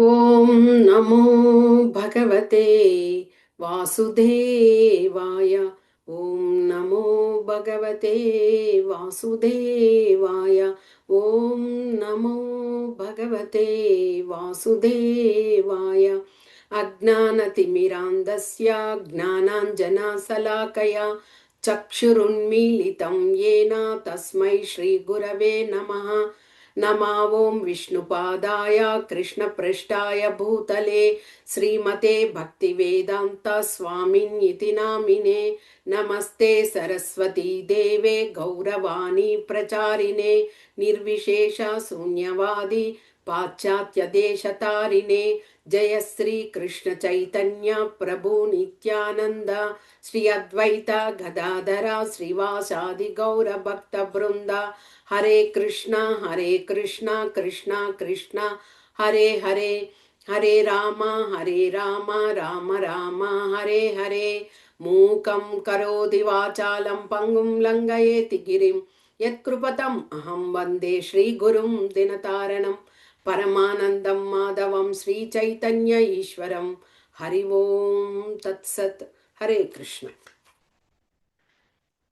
ఓం నమో భగవతే వాసుదేవాయ. ఓం నమో భగవతే వాసుదేవాయ. ఓం నమో భగవతే వాసుదేవాయ. అజ్ఞానతిమిరాంధస్య జ్ఞానాంజనశలాకయా చక్షురున్మీలితం येन తస్మై శ్రీగురవే నమః. नमा ओं विष्णुपादाय कृष्णपृष्ठाय भूतले श्रीमते भक्तिवेदान्त स्वामिन्निति नामिने. नमस्ते सरस्वती देवे गौरवाणी प्रचारिणे निर्विशेष शून्यवादी पाश्चात्य देशतारिणे. जय श्री कृष्ण चैतन्य प्रभु नित्यानंद श्री अद्वैत गदाधर श्रीवासादि गौर भक्त वृंद. हरे कृष्णा कृष्णा कृष्णा हरे हरे. हरे राम राम राम हरे हरे. मूकं करोति वाचालं पंगुं लंघयेति गिरिं यत्कृपतं अहं वन्दे श्रीगुरुं दिनतारणं परमानन्दं माधवं श्रीचैतन्य ईश्वरं. हरि ओं तत्सत्. हरे कृष्ण.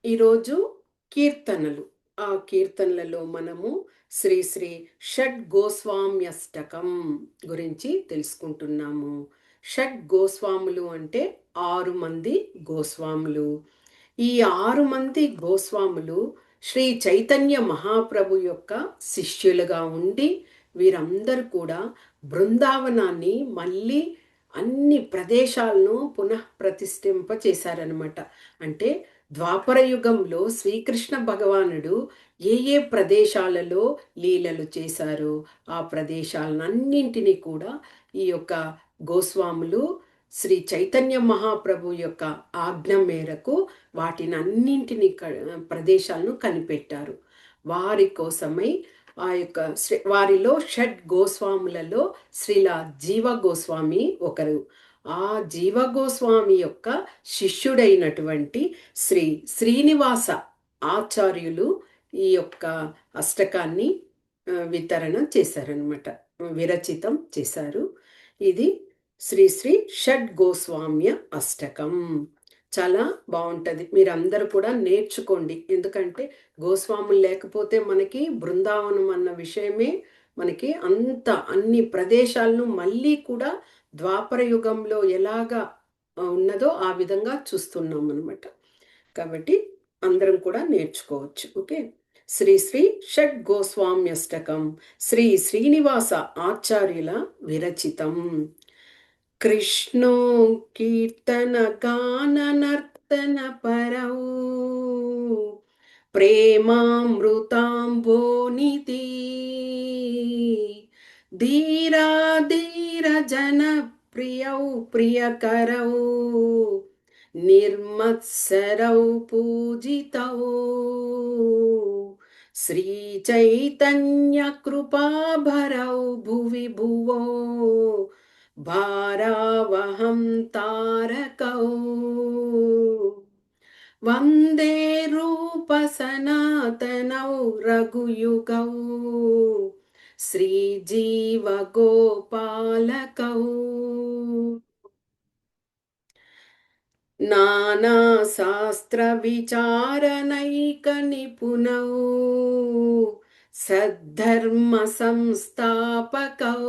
ఈరోజు కీర్తనలు. ఆ కీర్తనలలో మనము శ్రీ శ్రీ షడ్ గోస్వామ్యష్టకం గురించి తెలుసుకుంటున్నాము. షడ్ గోస్వాములు అంటే 6 మంది గోస్వాములు. ఈ 6 మంది గోస్వాములు శ్రీ చైతన్య మహాప్రభు యొక్క శిష్యులుగా ఉండి వీరందరూ కూడా బృందావనాన్ని మళ్ళీ అన్ని ప్రదేశాలను పునః ప్రతిష్ఠింప చేశారనమాట. అంటే ద్వాపర యుగంలో శ్రీకృష్ణ భగవానుడు ఏ ఏ ప్రదేశాలలో లీలలు చేశారో ఆ ప్రదేశాలన్నింటినీ కూడా ఈ యొక్క గోస్వాములు శ్రీ చైతన్య మహాప్రభు యొక్క ఆజ్ఞ మేరకు వాటిని అన్నింటినీ ప్రదేశాలను కనిపెట్టారు. వారి కోసమై ఆ యొక్క వారిలో షడ్ గోస్వాములలో శ్రీల జీవ గోస్వామి ఒకరు. ఆ జీవ గోస్వామి యొక్క శిష్యుడైనటువంటి శ్రీ శ్రీనివాస ఆచార్యులు ఈ యొక్క అష్టకాన్ని వితరణ చేశారనమాట, విరచితం చేశారు. ఇది శ్రీ శ్రీ షడ్ గోస్వామ్య అష్టకం. చాలా బాగుంటుంది, మీరందరూ కూడా నేర్చుకోండి. ఎందుకంటే గోస్వాములు లేకపోతే మనకి బృందావనం అన్న విషయమే మనకి అన్ని ప్రదేశాలను మళ్ళీ కూడా ద్వాపర యుగంలో ఎలాగా ఉన్నదో ఆ విధంగా చూస్తున్నాం అనమాట. కాబట్టి అందరం కూడా నేర్చుకోవచ్చు. ఓకే. శ్రీ శ్రీ షడ్ గోస్వామ్యష్టకం శ్రీ శ్రీనివాస ఆచార్యుల విరచితం. కృష్ణో కీర్తన గాన నర్తన పరౌ ప్రేమామృతాంబోనిధి ధీరా ధీర జన ప్రియౌ ప్రియకరౌ నిర్మత్సరౌ పూజితౌ శ్రీ చైతన్య కృపాభరౌ భువి భువో భారావహం తారకౌ వందే రూప సనాతనౌ రఘుయుగౌ శ్రీజీవ గోపాలకౌ నానా శాస్త్ర విచారణైక నిపుణౌ సద్ధర్మ సంస్థాపకౌ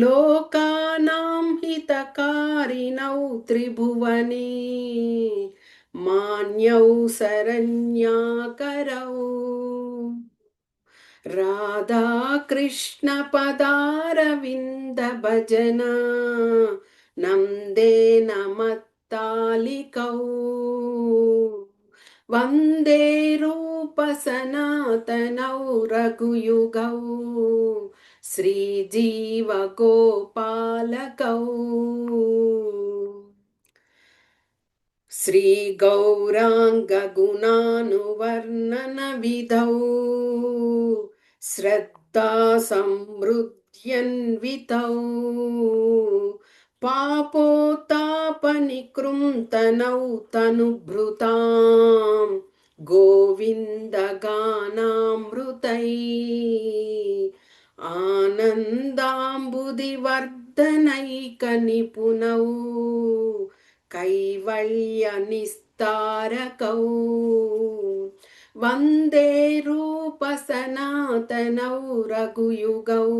లోకానాం హితకారిణౌ త్రిభువనే మాన్యౌ శరణ్యాకరౌ రాధా కృష్ణ పదారవింద భజన నందే నమత్తాలికౌ వందే రూప సనాతనౌ రఘుయుగౌ శ్రీజీవ గోపాలకౌ శ్రీ గౌరాంగ గుణానువర్ణన విధౌ శ్రద్ధా సమృద్ధ్యన్వితౌ పాపోతాపనికృంతనౌ తనుభృతాం గోవింద గానామృతై ఆనందాంబుదివర్ధనైక నిపుణౌ కైవల్య నిస్తారకౌ వందే రూప సనాతనౌ రఘుయుగౌ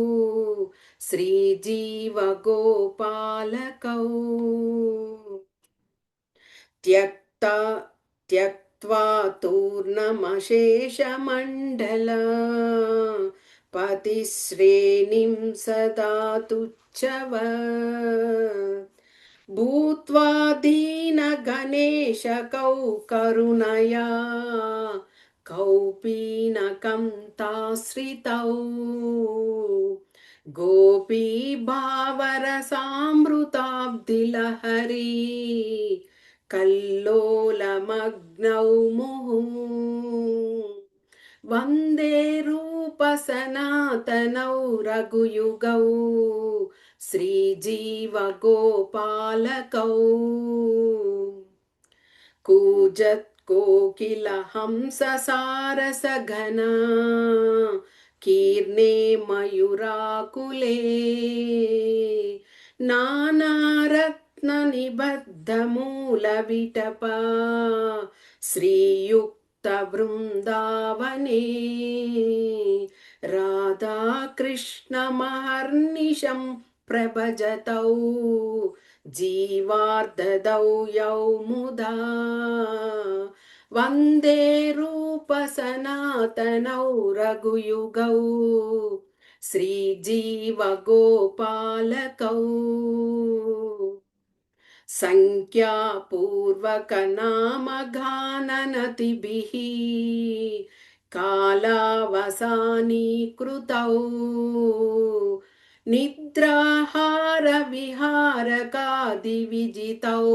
శ్రీజీవ గోపాలకౌ त्यक्ता त्यक्त्वा तूर्णमशेषमण्डल पतिश्रेणिं सदा तुच्छवत् भूत्वा दीनगणेशकौ करुणया कौपीनकं ताश्रितौ गोपीभावरसामृताब्धिलहरी कल्लोलमग्नौ मुहुः वन्दे रूपसनातनौ रघुयुगौ श्रीजीवगोपालकौ कूजत्कोकिलहंससारसघना कीर्णे मयूराकुले नानारत्ननिबद्धमूलविटपा श्रीयुक्तवृन्दावने राधाकृष्णमहर्निशं प्रभजतौ जीवार्धदौ यौ मुदा वन्दे रूपसनातनौ रघुयुगौ श्रीजीवगोपालकौ संख्यापूर्वकनामगाननतिभिः कालावसानीकृतौ निद्राहारविहारकादिविजितौ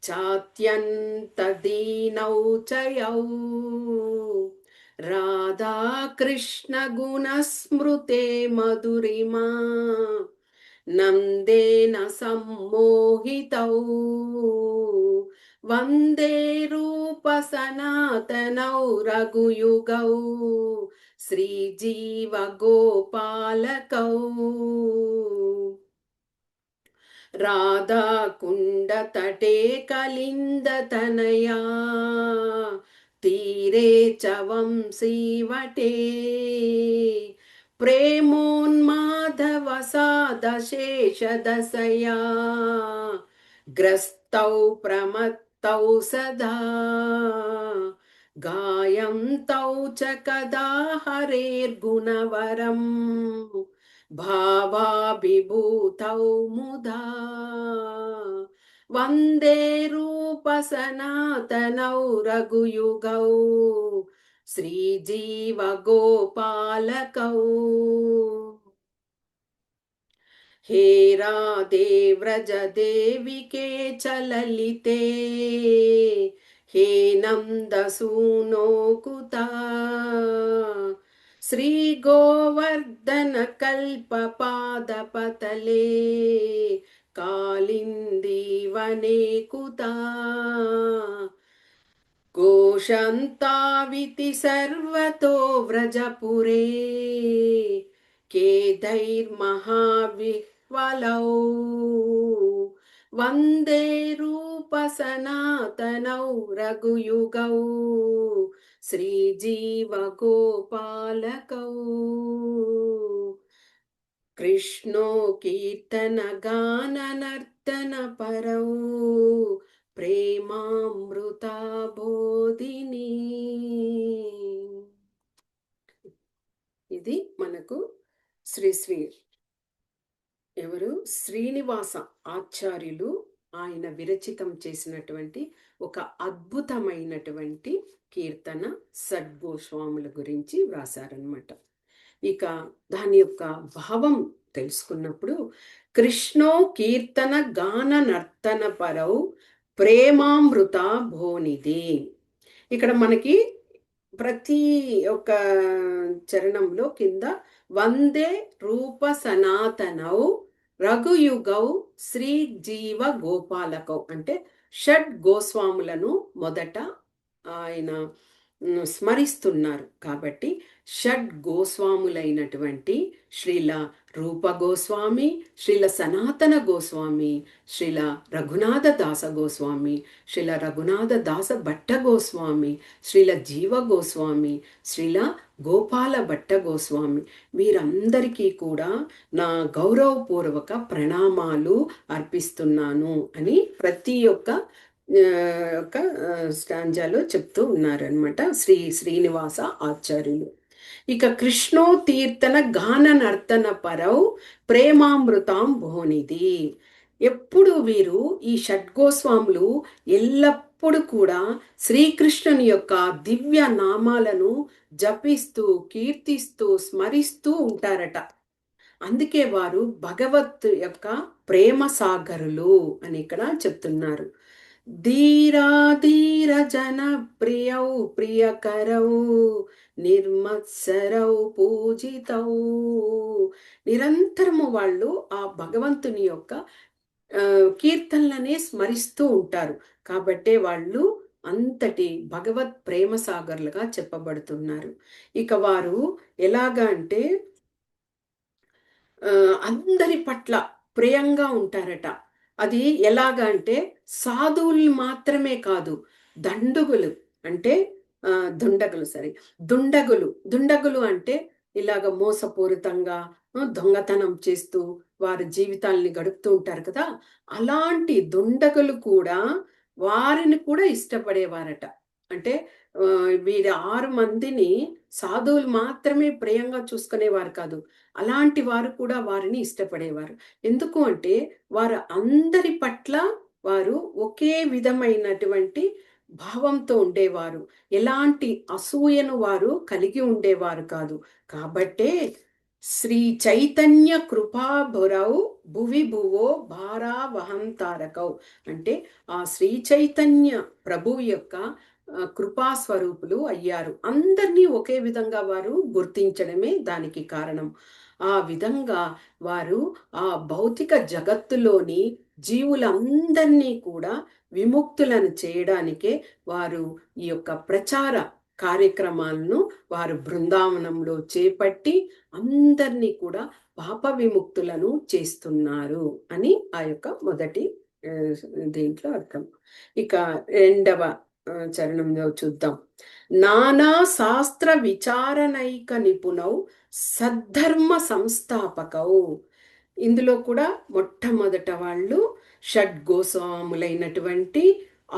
चात्यन्तदीनौ च यौ राधाकृष्णगुणस्मृते मधुरिमा नन्देन सम्मोहितौ वन्दे रूपसनातनौ रघुयुगौ श्रीजीवगोपालकौ राधाकुण्डतटे कलिन्दतनया तीरे च वंशीवटे प्रेमोन्मादवसादशेषदशया ग्रस्तौ प्रमत्तौ सदा गायन्तौ च कदा हरेर्गुणवरम् भावाभिभूतौ मुदा वन्दे रूपसनातनौ रघुयुगौ श्रीजीवगोपालकौ हे राधे व्रज देविके च ललिते हे नन्दसूनो कुता श्रीगोवर्धनकल्पपादपतले कालिन्दीवने कुता घोषन्ताविति सर्वतो व्रजपुरे केदैर्महाविह्वलौ वन्दे रूपसनातनौ रघुयुगौ श्रीजीवगोपालकौ कृष्णो कीर्तनगाननर्तनपरौ ప్రేమామృతా బోధిని. ఇది మనకు శ్రీ ఎవరు శ్రీనివాస ఆచార్యులు ఆయన విరచితం చేసినటువంటి ఒక అద్భుతమైనటువంటి కీర్తన సద్గోస్వాముల గురించి వ్రాసారనమాట. ఇక దాని యొక్క భావం తెలుసుకున్నప్పుడు కృష్ణో కీర్తన గాన నర్తన పరౌ ప్రేమామృత భోనిది. ఇక్కడ మనకి ప్రతి ఒక్క చరణంలో కింద వందే రూప సనాతనౌ రఘుయుగౌ శ్రీ జీవ గోపాలకౌ అంటే షడ్ గోస్వాములను మొదట ఆయన స్మరిస్తున్నారు. కాబట్టి షడ్ గోస్వాములైనటువంటి శ్రీల రూప గోస్వామి, శ్రీల సనాతన గోస్వామి, శ్రీల రఘునాథ దాస గోస్వామి, శ్రీల రఘునాథ దాస భట్ట గోస్వామి, శ్రీల జీవ గోస్వామి, శ్రీల గోపాల భట్ట గోస్వామి, వీరందరికీ కూడా నా గౌరవపూర్వక ప్రణామాలు అర్పిస్తున్నాను అని ప్రతి ఒక్క ఒక స్టాంజాలో చెప్తూ ఉన్నారనమాట శ్రీనివాస ఆచార్యులు. ఇక కృష్ణో తీర్థన గాన నర్తన పరౌ ప్రేమామృతాం భోనిది. ఎప్పుడు వీరు ఈ షడ్గోస్వాములు ఎల్లప్పుడూ కూడా శ్రీకృష్ణుని యొక్క దివ్య నామాలను జపిస్తూ కీర్తిస్తూ స్మరిస్తూ ఉంటారట. అందుకే వారు భగవత్ యొక్క ప్రేమ సాగరులు అని ఇక్కడ చెప్తున్నారు. ధీర జన ప్రియౌ ప్రియకరౌ నిర్మత్సరౌ పూజితౌ. నిరంతరము వాళ్ళు ఆ భగవంతుని యొక్క కీర్తనలనే స్మరిస్తూ ఉంటారు. కాబట్టే వాళ్ళు అంతటి భగవత్ ప్రేమ సాగర్లుగా చెప్పబడుతున్నారు. ఇక వారు ఎలాగా అంటే అందరి పట్ల ప్రియంగా ఉంటారట. అది ఎలాగా అంటే సాధువులు మాత్రమే కాదు, దండుగులు అంటే దుండగులు అంటే ఇలాగ మోసపూరితంగా దొంగతనం చేస్తూ వారి జీవితాల్ని గడుపుతూ ఉంటారు కదా, అలాంటి దుండగులు కూడా వారిని కూడా ఇష్టపడేవారట. అంటే వీరి 6 మందిని సాధువులు మాత్రమే ప్రియంగా చూసుకునేవారు కాదు, అలాంటి వారు కూడా వారిని ఇష్టపడేవారు. ఎందుకు అంటే వారు అందరి పట్ల వారు ఒకే విధమైనటువంటి భావంతో ఉండేవారు. ఎలాంటి అసూయను వారు కలిగి ఉండేవారు కాదు. కాబట్టే శ్రీ చైతన్య కృపాభురౌ భువి భువో భారావహం తారకౌ అంటే ఆ శ్రీ చైతన్య ప్రభువు యొక్క కృపాస్వరూపులు అయ్యారు. అందరినీ ఒకే విధంగా వారు గుర్తించడమే దానికి కారణం. ఆ విధంగా వారు ఆ భౌతిక జగత్తులోని జీవులందరినీ కూడా విముక్తులను చేయడానికే వారు ఈ యొక్క ప్రచార కార్యక్రమాలను వారు బృందావనంలో చేపట్టి అందరినీ కూడా పాప విముక్తులను చేస్తున్నారు అని ఆ యొక్క మొదటి దీంట్లో అర్థం. ఇక రెండవ చరణంలో చూద్దాం. నానా శాస్త్ర విచారణైక నిపుణౌ సద్ధర్మ సంస్థాపకౌ. ఇందులో కూడా మొట్టమొదట వాళ్ళు షడ్ గోస్వాములైనటువంటి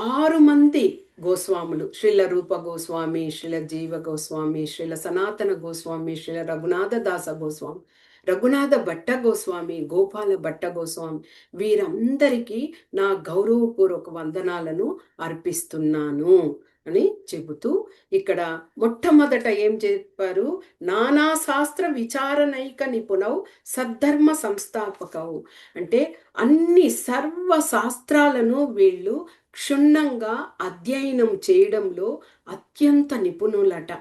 6 మంది గోస్వాములు, శ్రీల రూప గోస్వామి, శ్రీల జీవ గోస్వామి, శ్రీల సనాతన గోస్వామి, శ్రీల రఘునాథ దాస గోస్వామి, రఘునాథ భట్ట గోస్వామి, గోపాల భట్ట గోస్వామి, వీరందరికీ నా గౌరవపూర్వక వందనాలను అర్పిస్తున్నాను అని చెబుతూ ఇక్కడ మొట్టమొదట ఏం చెప్పారు? నానా శాస్త్ర విచారణైక నిపుణౌ సద్ధర్మ సంస్థాపకవు అంటే అన్ని సర్వ శాస్త్రాలను వీళ్ళు క్షుణ్ణంగా అధ్యయనం చేయడంలో అత్యంత నిపుణులట.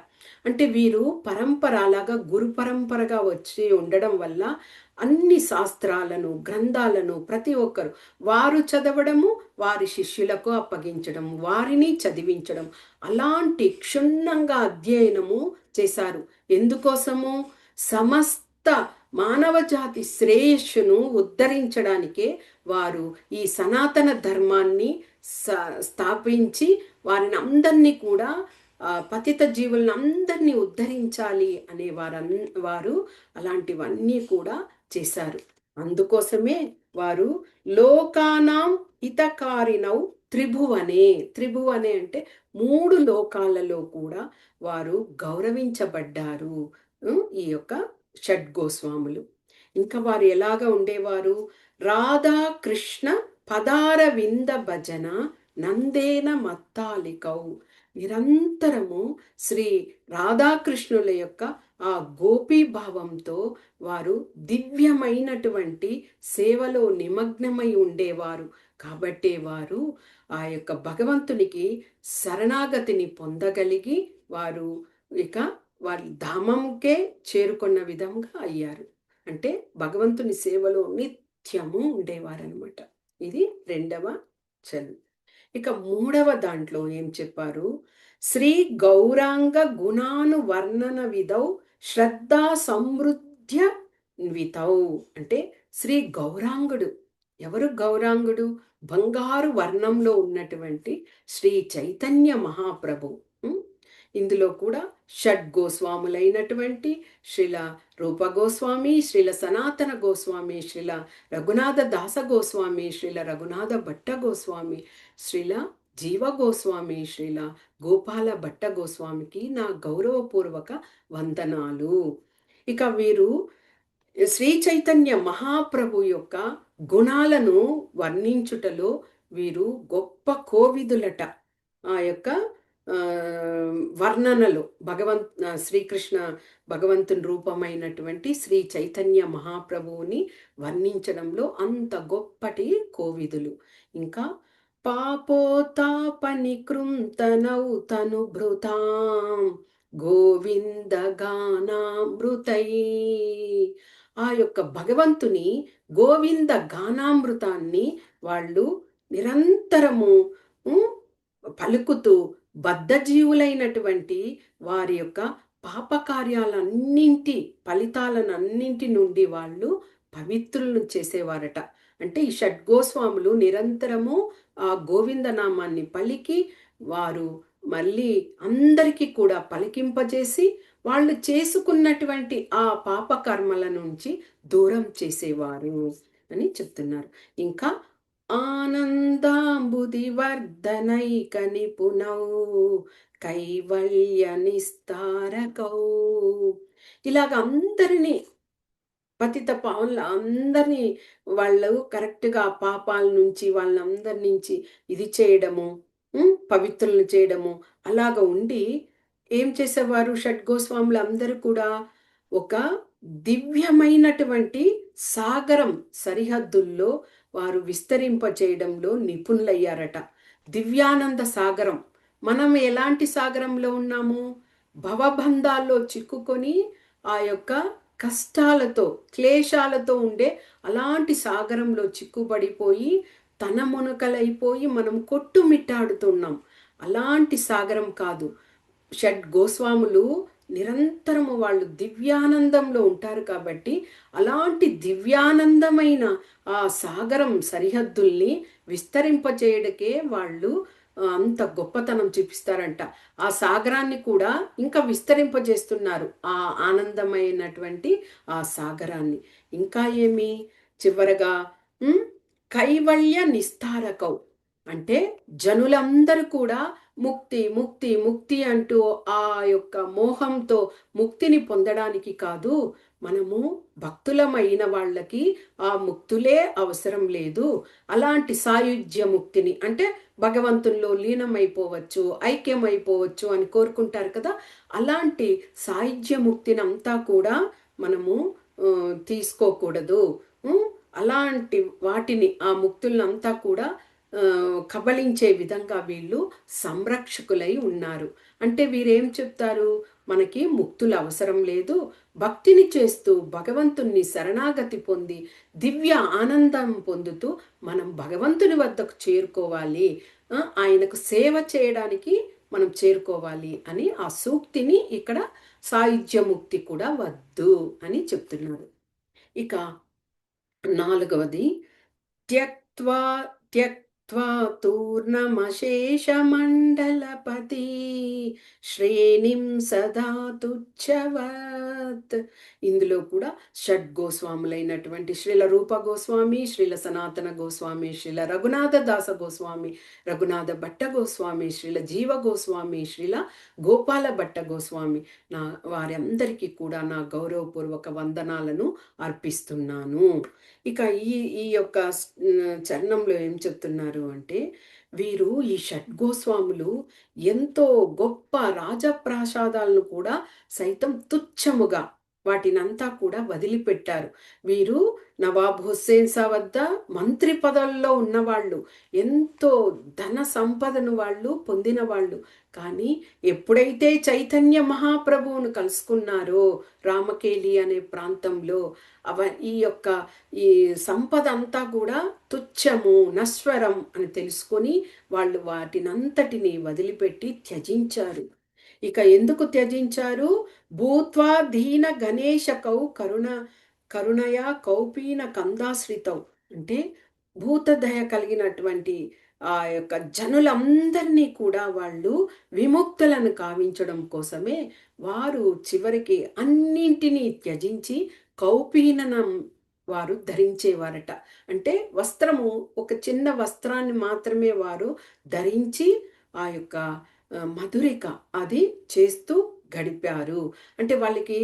అంటే వీరు పరంపరలాగా గురు పరంపరగా వచ్చి ఉండడం వల్ల అన్ని శాస్త్రాలను గ్రంథాలను ప్రతి ఒక్కరు వారు చదవడము, వారి శిష్యులకు అప్పగించడం, వారిని చదివించడం, అలాంటి క్షుణ్ణంగా అధ్యయనము చేశారు. ఎందుకోసము? సమస్త మానవ జాతి శ్రేయస్సును ఉద్ధరించడానికే వారు ఈ సనాతన ధర్మాన్ని స్థాపించి వారిని అందరినీ కూడా పతిత జీవులను అందరినీ ఉద్ధరించాలి అనే వారు అలాంటివన్నీ కూడా చేశారు. అందుకోసమే వారు లోకానాం హితకారినౌ త్రిభువనే అంటే 3 లోకాలలో కూడా వారు గౌరవించబడ్డారు ఈ యొక్క షడ్గోస్వాములు. ఇంకా వారు ఎలాగా ఉండేవారు? రాధా కృష్ణ పదార వింద భజన నందేన మత్తాలికౌ. నిరంతరము శ్రీ రాధాకృష్ణుల యొక్క ఆ గోపీభావంతో వారు దివ్యమైనటువంటి సేవలో నిమగ్నమై ఉండేవారు. కాబట్టే వారు ఆ యొక్క భగవంతునికి శరణాగతిని పొందగలిగి వారు ఇక వారి ధామంకే చేరుకున్న విధంగా అయ్యారు. అంటే భగవంతుని సేవలో నిత్యము ఉండేవారనమాట. ఇది రెండవ చరణం. ఇక మూడవ దాంట్లో ఏం చెప్పారు? శ్రీ గౌరాంగ గుణాను వర్ణన విధౌ శ్రద్ధా సమృద్ధ్య వితౌ అంటే శ్రీ గౌరాంగుడు. ఎవరు గౌరాంగుడు? బంగారు వర్ణంలో ఉన్నటువంటి శ్రీ చైతన్య మహాప్రభు. ఉం? ఇందులో కూడా షడ్ గోస్వాములైనటువంటి శ్రీల రూప గోస్వామి, శ్రీల సనాతన గోస్వామి, శ్రీల రఘునాథ దాస గోస్వామి, శ్రీల రఘునాథ భట్ట గోస్వామి, శ్రీల జీవ గోస్వామి, శ్రీల గోపాల భట్ట గోస్వామికి నా గౌరవపూర్వక వందనాలు. ఇక వీరు శ్రీ చైతన్య మహాప్రభు యొక్క గుణాలను వర్ణించుటలో వీరు గొప్ప కోవిదులట. ఆ యొక్క వర్ణనలో శ్రీకృష్ణ భగవంతుని రూపమైనటువంటి శ్రీ చైతన్య మహాప్రభువుని వర్ణించడంలో అంత గొప్పటి కోవిదులు. ఇంకా పాపోతాపని కృంతనౌ తను భృతాం గోవింద గానామృతై. ఆ యొక్క భగవంతుని గోవింద గానామృతాన్ని వాళ్ళు నిరంతరము పలుకుతూ బద్ధజీవులైనటువంటి వారి యొక్క పాపకార్యాలన్నింటి ఫలితాలన్నింటి నుండి వాళ్ళు పవిత్రులను చేసేవారట. అంటే ఈ షడ్గోస్వాములు నిరంతరము ఆ గోవింద నామాన్ని పలికి వారు మళ్ళీ అందరికీ కూడా పలికింపజేసి వాళ్ళు చేసుకున్నటువంటి ఆ పాప కర్మల నుంచి దూరం చేసేవారు అని చెప్తున్నారు. ఇంకా ఆనందాంబుది వర్ధనైక నిపుణౌ కైవల్య నిస్తారకౌ. ఇలాగ అందరినీ పతిత పావనుల అందరినీ వాళ్ళు కరెక్ట్గా పాపాల నుంచి వాళ్ళందరి నుంచి ఇది చేయడము, పవిత్రులను చేయడము అలాగ ఉండి ఏం చేసేవారు షడ్గోస్వాములు అందరూ కూడా ఒక దివ్యమైనటువంటి సాగరం సరిహద్దుల్లో వారు విస్తరింప చేయడంలో నిపుణులయ్యారట. దివ్యానంద సాగరం. మనం ఎలాంటి సాగరంలో ఉన్నాము? భవబంధాల్లో చిక్కుకొని ఆ యొక్క కష్టాలతో క్లేశాలతో ఉండే అలాంటి సాగరంలో చిక్కుబడిపోయి తన మునకలైపోయి మనం కొట్టుమిట్టాడుతున్నాం. అలాంటి సాగరం కాదు. షడ్ గోస్వాములు నిరంతరము వాళ్ళు దివ్యానందంలో ఉంటారు కాబట్టి అలాంటి దివ్యానందమైన ఆ సాగరం సరిహద్దుల్ని విస్తరింపచేయడకే వాళ్ళు అంత గొప్పతనం చూపిస్తారంట. ఆ సాగరాన్ని కూడా ఇంకా విస్తరింపజేస్తున్నారు, ఆ ఆనందమైనటువంటి ఆ సాగరాన్ని. ఇంకా ఏమి చివరగా కైవల్య నిస్తారకౌ అంటే జనులందరూ కూడా ముక్తి ముక్తి ముక్తి అంటూ ఆ యొక్క మోహంతో ముక్తిని పొందడానికి కాదు, మనము భక్తులమైన వాళ్ళకి ఆ ముక్తులే అవసరం లేదు. అలాంటి సాయుధ్య ముక్తిని అంటే భగవంతుల్లో లీనమైపోవచ్చు, ఐక్యమైపోవచ్చు అని కోరుకుంటారు కదా, అలాంటి సాయుధ్య ముక్తిని అంతా కూడా మనము తీసుకోకూడదు. అలాంటి వాటిని ఆ ముక్తులంతా కూడా కబళించే విధంగా వీళ్ళు సంరక్షకులై ఉన్నారు. అంటే వీరేం చెప్తారు? మనకి ముక్తులు అవసరం లేదు, భక్తిని చేస్తూ భగవంతుణ్ణి శరణాగతి పొంది దివ్య ఆనందం పొందుతూ మనం భగవంతుని వద్దకు చేరుకోవాలి, ఆయనకు సేవ చేయడానికి మనం చేరుకోవాలి అని ఆ సూక్తిని ఇక్కడ సాయుధ్యముక్తి కూడా వద్దు అని చెప్తున్నారు. ఇక 4వది త్యక్త్వా త్యక్త్వా తూర్ణమశేషమండలపతి శ్రేణిం సదా తుచ్చవత్. ఇందులో కూడా షడ్ గోస్వాములైనటువంటి శ్రీల రూప గోస్వామి, శ్రీల సనాతన గోస్వామి, శ్రీల రఘునాథ దాస గోస్వామి, రఘునాథ భట్ట గోస్వామి, శ్రీల జీవ గోస్వామి, శ్రీల గోపాల భట్ట గోస్వామి, వారి అందరికీ కూడా నా గౌరవపూర్వక వందనాలను అర్పిస్తున్నాను. ఇక ఈ యొక్క చరణంలో ఏం చెప్తున్నారు అంటే వీరు ఈ షడ్గోస్వాములు ఎంతో గొప్ప రాజప్రాసాదాలను కూడా సైతం తుచ్చముగా వాటినంతా కూడా వదిలిపెట్టారు. వీరు నవాబ్ హుస్సేన్ షా వద్ద మంత్రి పదవుల్లో ఉన్నవాళ్ళు. ఎంతో ధన సంపదను వాళ్ళు పొందిన వాళ్ళు. కానీ ఎప్పుడైతే చైతన్య మహాప్రభువును కలుసుకున్నారో రామకేలి అనే ప్రాంతంలో ఈ యొక్క ఈ సంపద అంతా కూడా తుచ్చము, నశ్వరం అని తెలుసుకొని వాళ్ళు వాటినంతటిని వదిలిపెట్టి త్యజించారు. ఇక ఎందుకు త్యజించారు? భూత్వా దీన గణేశకౌ కరుణయ కౌపీన కందాశ్రితౌ అంటే భూతదయ కలిగినటువంటి ఆ యొక్క జనులందరినీ కూడా వాళ్ళు విముక్తులను కావించడం కోసమే వారు చివరికి అన్నింటినీ త్యజించి కౌపీననం వారు ధరించేవారట. అంటే వస్త్రము ఒక చిన్న వస్త్రాన్ని మాత్రమే వారు ధరించి ఆ యొక్క మధురిక అది చేస్తూ గడిపారు. అంటే వాళ్ళకి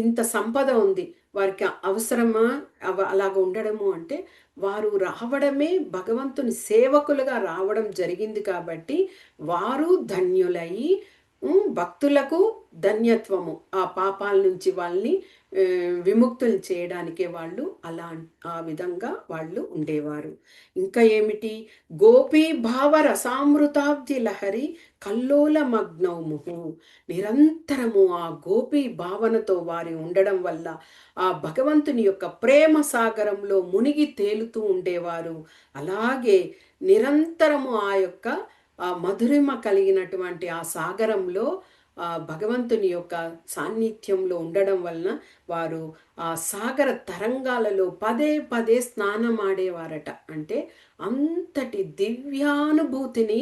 ఇంత సంపద ఉంది. వారికి అవసరమా అలాగ ఉండడము అంటే వారు రావడమే భగవంతుని సేవకులుగా రావడం జరిగింది కాబట్టి వారు ధన్యులై భక్తులకు ధన్యత్వము ఆ పాపాల నుంచి వాళ్ళని విముక్తులు చేయడానికే వాళ్ళు ఆ విధంగా వాళ్ళు ఉండేవారు. ఇంకా ఏమిటి? గోపీ భావ రసామృతాబ్ది లహరి కల్లోల మగ్నౌముహు నిరంతరము ఆ గోపీ భావనతో వారి ఉండడం వల్ల ఆ భగవంతుని యొక్క ప్రేమ సాగరంలో మునిగి తేలుతూ ఉండేవారు. అలాగే నిరంతరము ఆ యొక్క ఆ మధురిమ కలిగినటువంటి ఆ సాగరంలో ఆ భగవంతుని యొక్క సాన్నిధ్యంలో ఉండడం వలన వారు ఆ సాగర తరంగాలలో పదే పదే స్నానమాడేవారట. అంటే అంతటి దివ్యానుభూతిని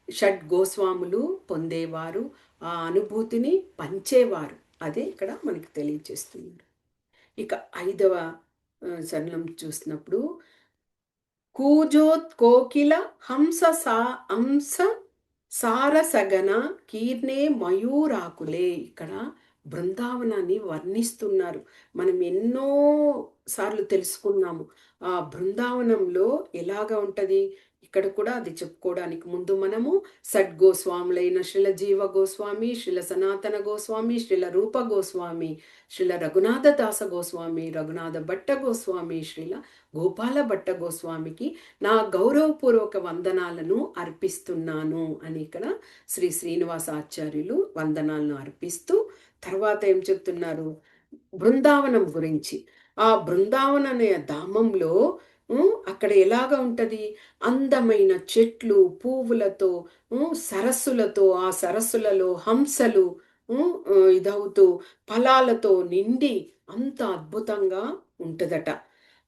షడ్ గోస్వాములు పొందేవారు, ఆ అనుభూతిని పంచేవారు. అదే ఇక్కడ మనకి తెలియజేస్తున్నారు. ఇక 5వ చరణం చూసినప్పుడు కూజోత్ కోకిల హంస సారసగన కీర్ణే మయూరాకులే. ఇక్కడ బృందావనాన్ని వర్ణిస్తున్నారు. మనం ఎన్నో సార్లు తెలుసుకున్నాము ఆ బృందావనంలో ఎలాగా ఉంటది. ఇక్కడ కూడా అది చెప్పుకోవడానికి ముందు మనము సడ్ గోస్వాములైన శ్రీల జీవ గోస్వామి, శ్రీల సనాతన గోస్వామి, శ్రీల రూప గోస్వామి, శ్రీల రఘునాథ దాస గోస్వామి, రఘునాథ భట్ట గోస్వామి, శ్రీల గోపాల భట్ట గోస్వామికి నా గౌరవపూర్వక వందనాలను అర్పిస్తున్నాను అని ఇక్కడ శ్రీ శ్రీనివాసాచార్యులు వందనాలను అర్పిస్తూ తర్వాత ఏం చెప్తున్నారు? బృందావనం గురించి. ఆ బృందావన అనే ధామంలో అక్కడ ఎలాగ ఉంటది? అందమైన చెట్లు, పువ్వులతో, సరస్సులతో, ఆ సరస్సులలో హంసలు ఇదవుతూ ఫలాలతో నిండి అంత అద్భుతంగా ఉంటదట.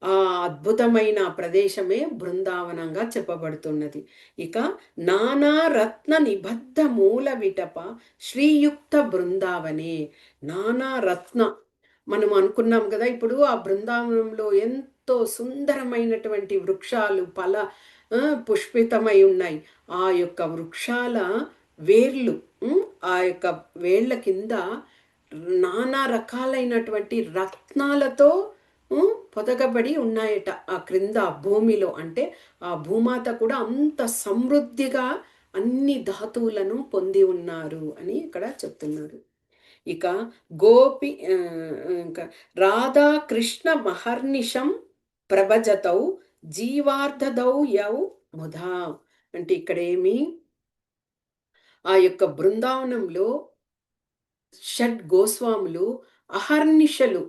ఆ అద్భుతమైన ప్రదేశమే బృందావనంగా చెప్పబడుతున్నది. ఇక నానా రత్న నిబద్ధ మూల విటప శ్రీయుక్త బృందావనే. నానా రత్న మనం అనుకున్నాం కదా, ఇప్పుడు ఆ బృందావనంలో ఎంతో సుందరమైనటువంటి వృక్షాలు పుష్పితమై ఉన్నాయి. ఆ యొక్క వృక్షాల వేర్లు, ఆ యొక్క వేళ్ల కింద నానా రకాలైనటువంటి రత్నాలతో పొదగబడి ఉన్నాయట ఆ క్రింద భూమిలో. అంటే ఆ భూమాత కూడా అంత సమృద్ధిగా అన్ని ధాతువులను పొంది ఉన్నారు అని ఇక్కడ చెప్తున్నారు. ఇక గోపి ఇంకా రాధాకృష్ణ మహర్నిషం ప్రభజతౌ జీవార్ధదౌ యౌ ముధా. అంటే ఇక్కడ ఏమి? ఆ యొక్క బృందావనంలో షడ్ గోస్వాములు అహర్నిశలు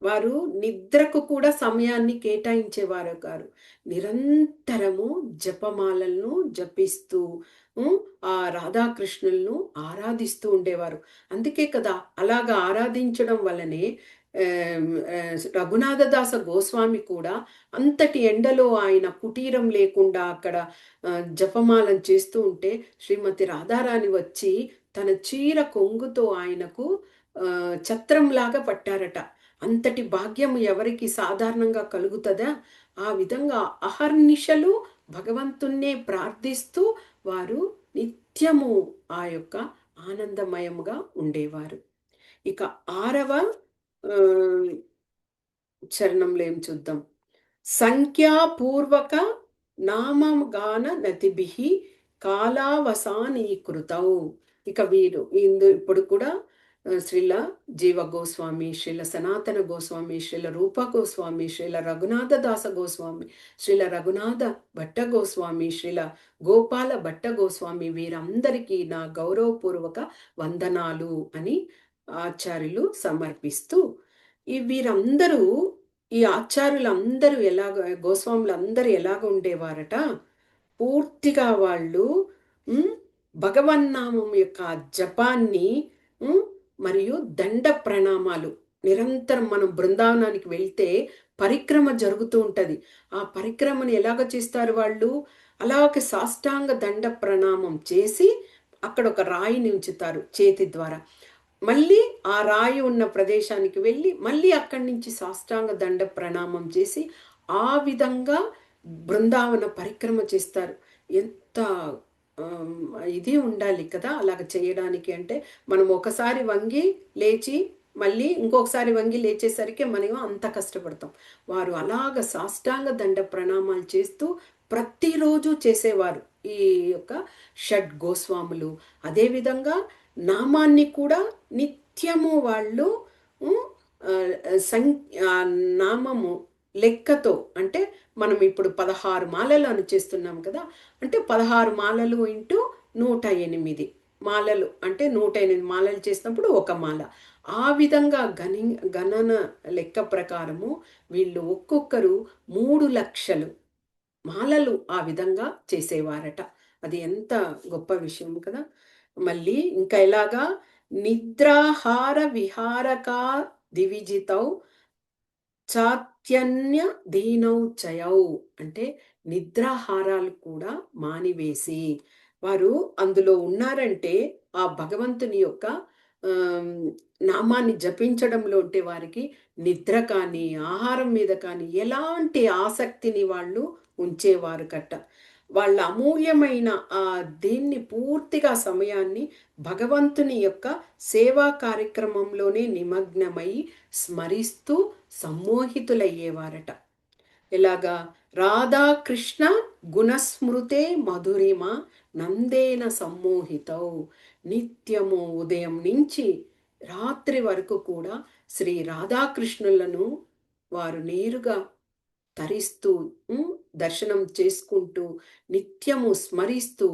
వారు నిద్రకు కూడా సమయాన్ని కేటాయించేవారు కారు. నిరంతరము జపమాలలను జపిస్తూ ఆ రాధాకృష్ణులను ఆరాధిస్తూ ఉండేవారు. అందుకే కదా అలాగా ఆరాధించడం వల్లనే రఘునాథదాస గోస్వామి కూడా అంతటి ఎండలో ఆయన కుటీరం లేకుండా అక్కడ జపమాలను చేస్తూ ఉంటే శ్రీమతి రాధారాణి వచ్చి తన చీర కొంగుతో ఆయనకు ఛత్రంలాగా పట్టారట. అంతటి భాగ్యం ఎవరికి సాధారణంగా కలుగుతుందా? ఆ విధంగా అహర్నిశలు భగవంతున్నే ప్రార్థిస్తూ వారు నిత్యము ఆ యొక్క ఆనందమయముగా ఉండేవారు. ఇక 6వ చరణంలో ఏం చూద్దాం? సంఖ్యాపూర్వక నామగాన నతిభిః కాలావసానీకృతౌ. ఇక వీరు ఇప్పుడు కూడా శ్రీల జీవ గోస్వామి, శ్రీల సనాతన గోస్వామి, శ్రీల రూప గోస్వామి, శ్రీల రఘునాథ దాస గోస్వామి, శ్రీల రఘునాథ భట్ట గోస్వామి, శ్రీల గోపాల భట్ట గోస్వామి, వీరందరికీ నా గౌరవపూర్వక వందనాలు అని ఆచార్యులు సమర్పిస్తూ, వీరందరూ ఈ ఆచార్యులందరూ గోస్వాములందరూ ఎలాగ ఉండేవారట, పూర్తిగా వాళ్ళు భగవన్నామం యొక్క జపాన్ని మరియు దండ ప్రణామాలు నిరంతరం మనం బృందావనానికి వెళ్తే పరిక్రమ జరుగుతూ ఉంటుంది. ఆ పరిక్రమను ఎలాగ చేస్తారు వాళ్ళు? అలాగే సాష్టాంగ దండ ప్రణామం చేసి అక్కడ ఒక రాయిని ఉంచుతారు చేతి ద్వారా. మళ్ళీ ఆ రాయి ఉన్న ప్రదేశానికి వెళ్ళి మళ్ళీ అక్కడి నుంచి సాష్టాంగ దండ ప్రణామం చేసి ఆ విధంగా బృందావన పరిక్రమ చేస్తారు. ఎంత ఇది ఉండాలి కదా అలాగ చేయడానికి. అంటే మనం ఒకసారి వంగి లేచి మళ్ళీ ఇంకొకసారి వంగి లేచేసరికి మనం అంత కష్టపడతాం. వారు అలాగ సాష్టాంగ దండ ప్రణామాలు చేస్తూ ప్రతిరోజు చేసేవారు ఈ యొక్క షడ్ గోస్వాములు. అదేవిధంగా నామాన్ని కూడా నిత్యము వాళ్ళు నామము లెక్కతో, అంటే మనం ఇప్పుడు 16 మాలలు అనుచేస్తున్నాం కదా, అంటే 16 మాలలు ఇంటూ 108 మాలలు, అంటే 108 మాలలు చేసినప్పుడు ఒక మాల. ఆ విధంగా గణన లెక్క ప్రకారము వీళ్ళు ఒక్కొక్కరు 3 లక్షలు మాలలు ఆ విధంగా చేసేవారట. అది ఎంత గొప్ప విషయం కదా. మళ్ళీ ఇంకా ఎలాగా, నిద్రాహార విహారకా దివిజితౌ చాత్యన్య దీనౌ చయౌ, అంటే నిద్రాహారాలు కూడా మానివేసి వారు అందులో ఉన్నారంటే ఆ భగవంతుని యొక్క నామాన్ని జపించడంలో ఉంటే వారికి నిద్ర కానీ ఆహారం మీద కానీ ఎలాంటి ఆసక్తిని వాళ్ళు ఉంచేవారు కట్ట. వాళ్ళ అమూల్యమైన దీన్ని పూర్తిగా సమయాన్ని భగవంతుని యొక్క సేవా కార్యక్రమంలోనే నిమగ్నమై స్మరిస్తూ సమ్మోహితులయ్యేవారట. ఎలాగా, రాధాకృష్ణ గుణస్మృతే మధురిమ నందేన సమ్మోహితౌ, నిత్యము ఉదయం నుంచి రాత్రి వరకు కూడా శ్రీ రాధాకృష్ణులను వారు నేరుగా తరిస్తూ దర్శనం చేసుకుంటూ నిత్యము స్మరిస్తూ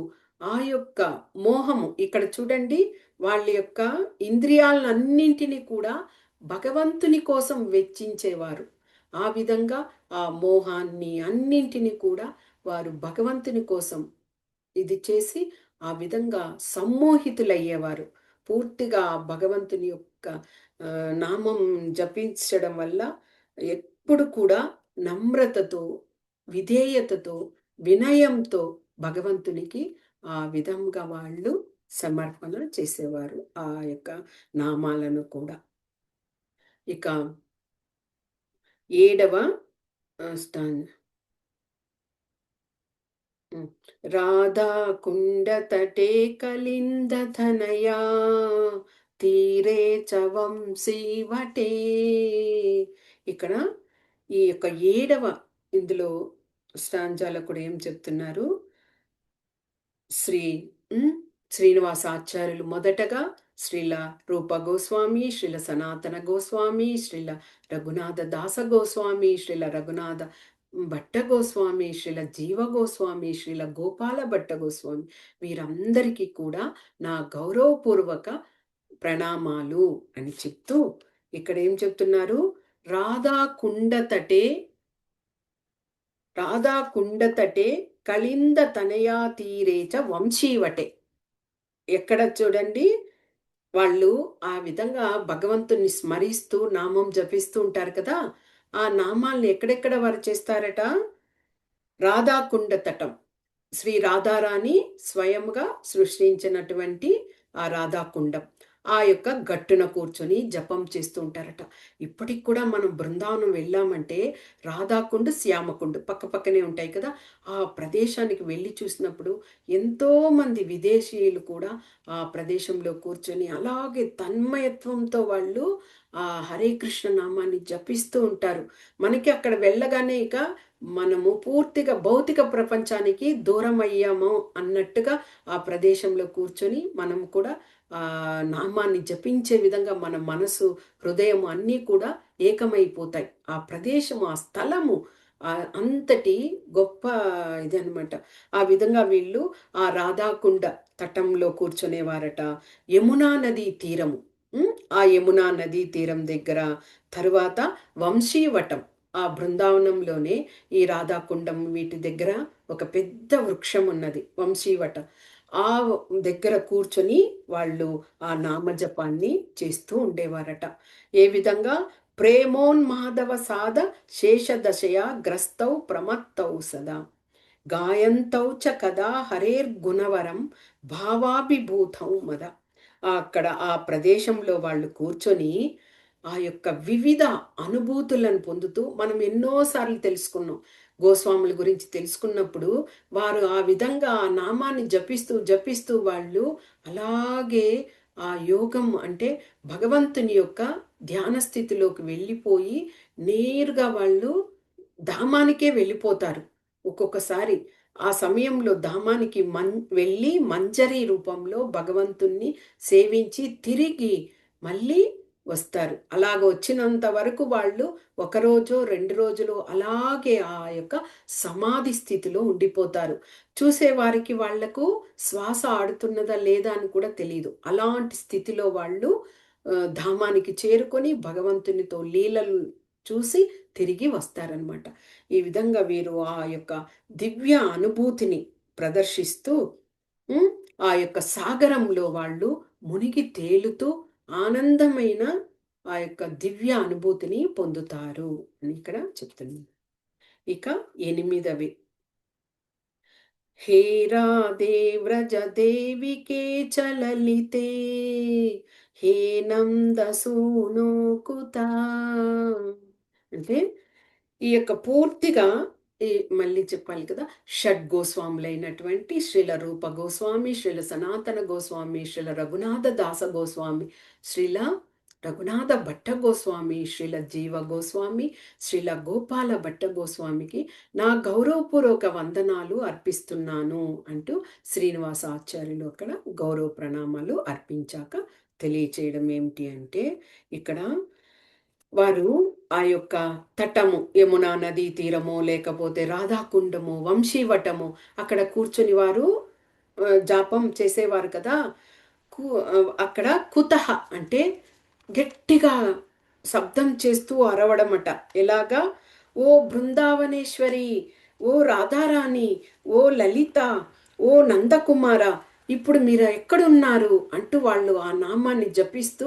ఆ యొక్క మోహము, ఇక్కడ చూడండి వాళ్ళ యొక్క ఇంద్రియాలన్నింటినీ కూడా భగవంతుని కోసం వెచ్చించేవారు. ఆ విధంగా ఆ మోహాన్ని అన్నింటినీ కూడా వారు భగవంతుని కోసం ఇది చేసి ఆ విధంగా సమ్మోహితులయ్యేవారు. పూర్తిగా భగవంతుని యొక్క నామం జపించడం వల్ల ఎప్పుడు కూడా నమ్రతతో, విధేయతతో, వినయంతో భగవంతునికి ఆ విధంగా వాళ్ళు సమర్పణ చేసేవారు ఆ యొక్క నామాలను కూడా. ఇక 7వ స్టాంజ్, రాధా కుండ తటే కలింద ధనయా తీరే చవం శివటే. ఇక్కడ ఈ యొక్క 7వ ఇందులో స్టాంజాలో కూడా ఏం చెప్తున్నారు, శ్రీనివాసాచార్యులు మొదటగా శ్రీల రూప గోస్వామి, శ్రీల సనాతన గోస్వామి, శ్రీల రఘునాథ దాస గోస్వామి, శ్రీల రఘునాథ భట్ట గోస్వామి, శ్రీల జీవ గోస్వామి, శ్రీల గోపాల భట్ట గోస్వామి, వీరందరికీ కూడా నా గౌరవపూర్వక ప్రణామాలు అని చెప్తూ ఇక్కడ ఏం చెప్తున్నారు, రాధా కుండతటే కలింద తనయా తీరేచ వంశీవటే. ఎక్కడ చూడండి, వాళ్ళు ఆ విధంగా భగవంతుని స్మరిస్తూ నామం జపిస్తూ ఉంటారు కదా, ఆ నామాల్ని ఎక్కడెక్కడ వారు చేస్తారట, రాధాకుండ తటం, శ్రీ రాధారాణి స్వయంగా సృష్టించినటువంటి ఆ రాధాకుండం, ఆ యొక్క గట్టున కూర్చొని జపం చేస్తూ ఉంటారట. ఇప్పటికి కూడా మనం బృందావనం వెళ్ళామంటే రాధాకుండ, శ్యామకుండ పక్క పక్కనే ఉంటాయి కదా, ఆ ప్రదేశానికి వెళ్ళి చూసినప్పుడు ఎంతోమంది విదేశీయులు కూడా ఆ ప్రదేశంలో కూర్చొని అలాగే తన్మయత్వంతో వాళ్ళు ఆ హరే కృష్ణ నామాన్ని జపిస్తూ ఉంటారు. మనకి అక్కడ వెళ్ళగానే ఇక మనము పూర్తిగా భౌతిక ప్రపంచానికి దూరం అయ్యాము అన్నట్టుగా ఆ ప్రదేశంలో కూర్చొని మనం కూడా నామాన్ని జపించే విధంగా మన మనసు, హృదయం అన్నీ కూడా ఏకమైపోతాయి. ఆ ప్రదేశము, ఆ స్థలము అంతటి గొప్ప ఇదనమాట. ఆ విధంగా వీళ్ళు ఆ రాధాకుండ తటంలో కూర్చునేవారట. యమునా నదీ తీరము. హ్మ్. ఆ యమునా నదీ తీరం దగ్గర, తరువాత వంశీవటం. ఆ బృందావనంలోనే ఈ రాధాకుండం వీటి దగ్గర ఒక పెద్ద వృక్షం ఉన్నది. వంశీవటం. ఆ దగ్గర కూర్చొని వాళ్ళు ఆ నామజపాన్ని చేస్తూ ఉండేవారట. ఏ విధంగా ప్రేమోన్మాధవ సాధ శేషదశయా గ్రస్తౌ ప్రమత్తౌ సదా గాయంతౌ చ కదా హరేర్గుణవరం భావాభిభూతం మద. అక్కడ ఆ ప్రదేశంలో వాళ్ళు కూర్చొని ఆ యొక్క వివిధ అనుభూతులను పొందుతూ మనం ఎన్నోసార్లు తెలుసుకున్నాం. గోస్వాముల గురించి తెలుసుకున్నప్పుడు వారు ఆ విధంగా ఆ నామాన్ని జపిస్తూ, జపిస్తూ వాళ్ళు అలాగే ఆ యోగం అంటే భగవంతుని యొక్క ధ్యాన స్థితిలోకి వెళ్ళిపోయి నేరుగా వాళ్ళు ధామానికే వెళ్ళిపోతారు. ఒక్కొక్కసారి ఆ సమయంలో ధామానికి వెళ్ళి మంజరి రూపంలో భగవంతుణ్ణి సేవించి తిరిగి మళ్ళీ వస్తారు. అలాగ వచ్చినంత వరకు వాళ్ళు ఒకరోజో, 2 రోజులో అలాగే ఆ యొక్క సమాధి స్థితిలో ఉండిపోతారు. చూసేవారికి వాళ్లకు శ్వాస ఆడుతున్నదా లేదా అని కూడా తెలీదు. అలాంటి స్థితిలో వాళ్ళు ధామానికి చేరుకొని భగవంతునితో లీలలు చూసి తిరిగి వస్తారనమాట. ఈ విధంగా వీరు ఆ యొక్క దివ్య అనుభూతిని ప్రదర్శిస్తూ హ్మ్. ఆ యొక్క సాగరంలో వాళ్ళు మునిగి తేలుతూ ఆనందమైన ఆ యొక్క దివ్య అనుభూతిని పొందుతారు అని ఇక్కడ చెప్తుంది. ఇక 8వ हे राधे व्रज देविके च ललिते हे నందసూనో కుతా అంటే ఈ యొక్క పూర్తిగా ఈ మళ్ళీ చెప్పాలి కదా! షడ్గోస్వాములైనటువంటి శ్రీల రూప గోస్వామి, శ్రీల సనాతన గోస్వామి, శ్రీల రఘునాథ దాస గోస్వామి, శ్రీల రఘునాథ భట్ట గోస్వామి, శ్రీల జీవ గోస్వామి, శ్రీల గోపాల భట్ట గోస్వామికి నా గౌరవపూర్వక వందనాలు అర్పిస్తున్నాను అంటూ శ్రీనివాస ఆచార్యులు అక్కడ గౌరవ ప్రణామాలు అర్పించాక తెలియచేయడం ఏమిటి అంటే ఇక్కడ వారు ఆ యొక్క తటము, యమునా నదీ తీరమో, లేకపోతే రాధాకుండము, వంశీవటము అక్కడ కూర్చొని వారు జాపం చేసేవారు కదా! అక్కడ కుతహ అంటే గట్టిగా శబ్దం చేస్తూ అరవడమట. ఎలాగా? ఓ బృందావనేశ్వరి, ఓ రాధారాణి, ఓ లలిత, ఓ నందకుమార ఇప్పుడు మీరు ఎక్కడున్నారు అంటూ వాళ్ళు ఆ నామాన్ని జపిస్తూ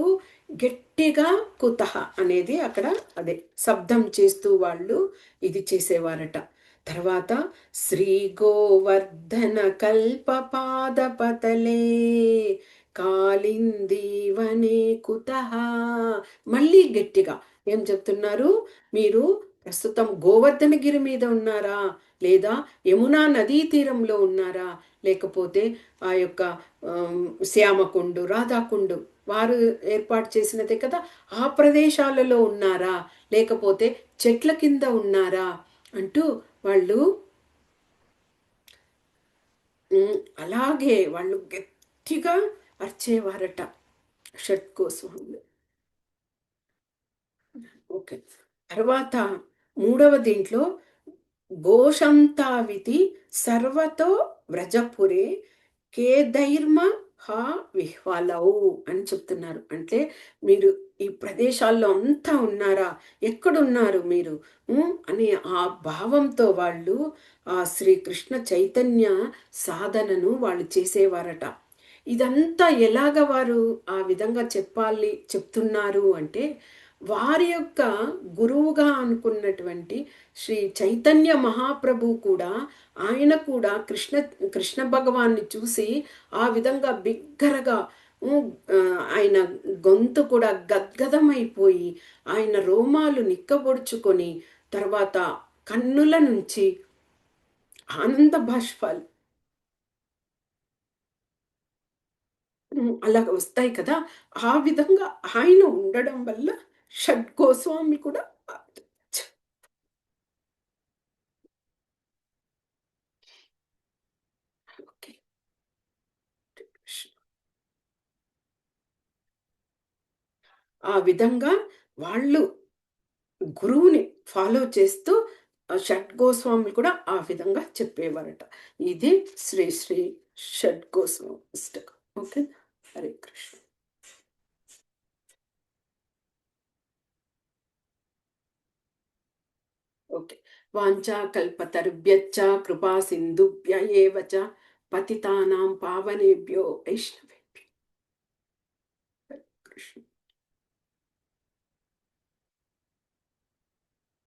గట్టిగా కుతహ అనేది అక్కడ అదే శబ్దం చేస్తూ వాళ్ళు ఇది చేసేవారట. తర్వాత శ్రీ గోవర్ధన కల్ప పాదపతలే కాలింది వనే కుతహ మళ్ళీ గట్టిగా ఏం చెప్తున్నారు? మీరు ప్రస్తుతం గోవర్ధనగిరి మీద ఉన్నారా? లేదా యమునా నదీ తీరంలో ఉన్నారా? లేకపోతే ఆ యొక్క శ్యామకుండు, రాధాకుండు వారు ఏర్పాటు చేసినదే కదా! ఆ ప్రదేశాలలో ఉన్నారా? లేకపోతే చెట్ల కింద ఉన్నారా? అంటూ వాళ్ళు అలాగే వాళ్ళు గట్టిగా అరిచేవారట షట్కోస్వాములు. ఓకే. తర్వాత మూడవ దీంట్లో గోషంతావితి సర్వతో వ్రజపురే కేదైర్మ హా విహ్వలౌ అని చెప్తున్నారు. అంటే మీరు ఈ ప్రదేశాల్లో అంతా ఉన్నారా? ఎక్కడున్నారు మీరు? అని ఆ భావంతో వాళ్ళు ఆ శ్రీకృష్ణ చైతన్య సాధనను వాళ్ళు చేసేవారట. ఇదంతా ఎలాగ వారు ఆ విధంగా చెప్తున్నారు అంటే వారి యొక్క గురువుగా అనుకున్నటువంటి శ్రీ చైతన్య మహాప్రభు కూడా ఆయన కూడా కృష్ణ భగవాన్ని చూసి ఆ విధంగా బిగ్గరగా ఆయన గొంతు కూడా గద్గదమైపోయి ఆయన రోమాలు నిక్కబొడుచుకొని తర్వాత కన్నుల నుంచి ఆనంద బాష్పాలు అలాగ వస్తాయి కదా! ఆ విధంగా ఆయన ఉండడం వల్ల షడ్గోస్వామి కూడా ఓకే. ఆ విధంగా వాళ్ళు గురువుని ఫాలో చేస్తూ షడ్గోస్వాములు కూడా ఆ విధంగా చెప్పేవారట. ఇది శ్రీ శ్రీ షడ్గోస్వామి పుస్తకం. ఓకే. హరే కృష్ణ. ఓకే. వాంఛాకల్పతరుభ్యశ్చ కృపా సింధుభ్య ఏవ చ పతితానాం పావనేభ్యో వైష్ణవేభ్యో. హరే కృష్ణ.